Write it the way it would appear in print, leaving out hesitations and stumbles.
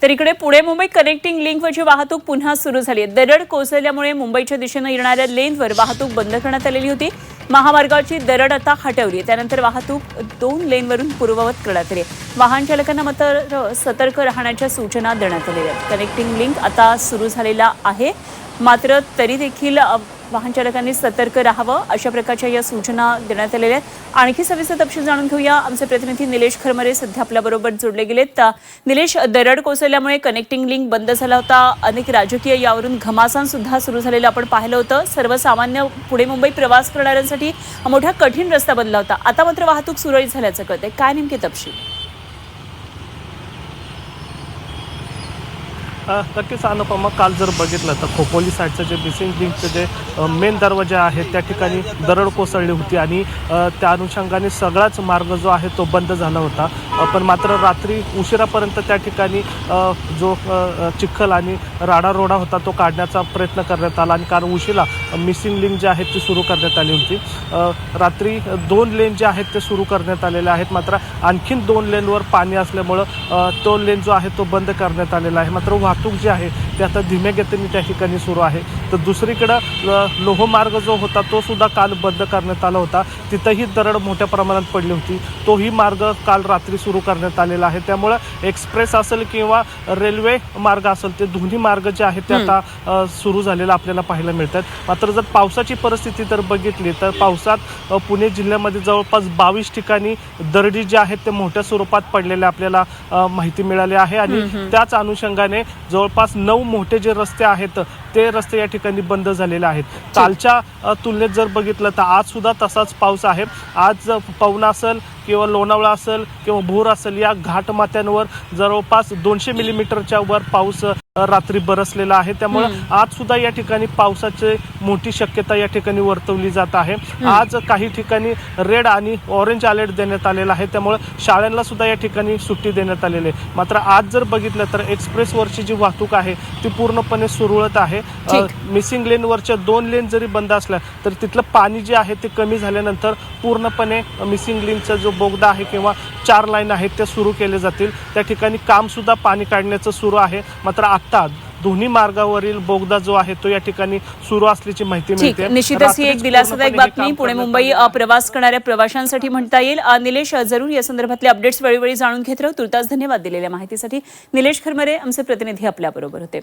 तर इकडे पुणे मुंबई कनेक्टिंग लिंकवरची वाहतूक पुन्हा सुरू झाली आहे। दरड कोसळल्यामुळे मुंबईच्या दिशेने येणाऱ्या लेनवर वाहतूक बंद करण्यात आलेली होती। महामार्गाची दरड आता हटवली आहे, त्यानंतर वाहतूक 2 लेनवरून पूर्ववत करण्यात आली। वाहन चालकांना मात्र सतर्क राहण्याच्या सूचना देण्यात आल्या आहेत। कनेक्टिंग लिंक आता सुरू झालेला आहे, मात्र तरी देखील वाहन चालकांनी सतर्क राहावं अशा प्रकारच्या या सूचना देण्यात आलेल्या आहेत। आणखी सविस्तर तपशील जाणून घेऊया। आमचे प्रतिनिधी निलेश खरमरे सध्या आपल्याबरोबर जोडले गेलेत। निलेश, दरड कोसळल्यामुळे कनेक्टिंग लिंक बंद झाला होता, अनेक राजकीय यावरून घमासान सुद्धा सुरू झालेलं आपण पाहिलं होतं। सर्वसामान्य पुणे मुंबई प्रवास करणाऱ्यांसाठी मोठा कठीण रस्ता बनला होता, आता मात्र वाहतूक सुरळीत झाल्याचं कळतंय। काय नेमके तपशील? नक्कीच अनुपमा, काल जर बघितलं तर खोपोली साईडचं जे मिसिंग लिंकचं जे मेन दरवाजा आहे त्या ठिकाणी दरड कोसळली होती आणि त्या अनुषंगाने सगळाच मार्ग जो आहे तो बंद झाला होता। पण मात्र रात्री उशिरापर्यंत त्या ठिकाणी जो चिखल आणि राडारोडा होता तो काढण्याचा प्रयत्न करण्यात आला आणि कारण उशिरा मिसिंग लिंक जे आहे ती सुरू करण्यात आली होती। रात्री 2 लेन जे आहेत ते सुरू करण्यात आलेले आहेत, मात्र आणखीन 2 लेनवर पाणी असल्यामुळं तो लेन जो आहे तो बंद करण्यात आलेला आहे। मात्र वाहतूक जी आहे ती आता धीम्या गतीने त्या ठिकाणी सुरू आहे। तर दुसरीकडं लोहमार्ग जो होता तो सुद्धा काल बंद करण्यात आला होता, तिथंही दरड मोठ्या प्रमाणात पडली होती, तोही मार्ग काल रात्री सुरू करण्यात आलेला आहे। त्यामुळे एक्सप्रेस असेल किंवा रेल्वे मार्ग असेल ते दोन्ही मार्ग जे आहेत ते आता सुरू झालेला आपल्याला पाहायला मिळतात। मात्र जर पावसाची परिस्थिती तर बघितली तर पावसात पुणे जिल्ह्यामध्ये जवळपास 22 ठिकाणी दरडी जे आहेत ते मोठ्या स्वरूपात पडलेल्या आपल्याला माहिती मिळाली आहे आणि त्याच अनुषंगाने जवळपास 9 मोठे जे रस्ते आहेत ते रस्ते या ठिकाणी बंद झालेले आहेत। कालच्या तुलनेत जर बघितलं तर आज सुद्धा तसाच पाऊस आहे। आज पवना असेल किंवा लोणावळा असेल किंवा भोर असेल या घाटमाथ्यांवर जवळपास 200 मिलीमीटरच्या वर पाऊस रात्री बरसलेला आहे। त्यामुळे आज सुद्धा या ठिकाणी पावसाची मोठी शक्यता या ठिकाणी वर्तवली जात आहे। आज काही ठिकाणी रेड आणि ऑरेंज अलर्ट देण्यात आलेला आहे, त्यामुळे शाळांना सुद्धा या ठिकाणी सुट्टी देण्यात आलेली आहे। मात्र आज जर बघितलं तर एक्सप्रेसवरची जी वाहतूक आहे ती पूर्णपणे सुरळीत आहे। मिसिंग लेनवरच्या 2 लेन जरी बंद असल्या तर तिथलं पाणी जे आहे ते कमी झाल्यानंतर पूर्णपणे मिसिंग लिंकचा जो बोगदा आहे किंवा 4 लाईन आहेत ते सुरू केले जातील। त्या ठिकाणी काम सुद्धा पाणी काढण्याचं सुरू आहे। मात्र आता दोन्ही मार्गावरील बोगदा जो आहे तो या ठिकाणी सुरू असल्याची माहिती मिळते। निश्चितच ही एक दिलासादायक बातमी पुणे मुंबई प्रवास करणाऱ्या प्रवाशांसाठी म्हणता येईल। निलेश, जरूर या संदर्भातले अपडेट्स वेळोवेळी जाणून घेत राहू। तुर्तास धन्यवाद दिलेल्या माहितीसाठी। निलेश खरमरे आमचे प्रतिनिधी आपल्याबरोबर होते।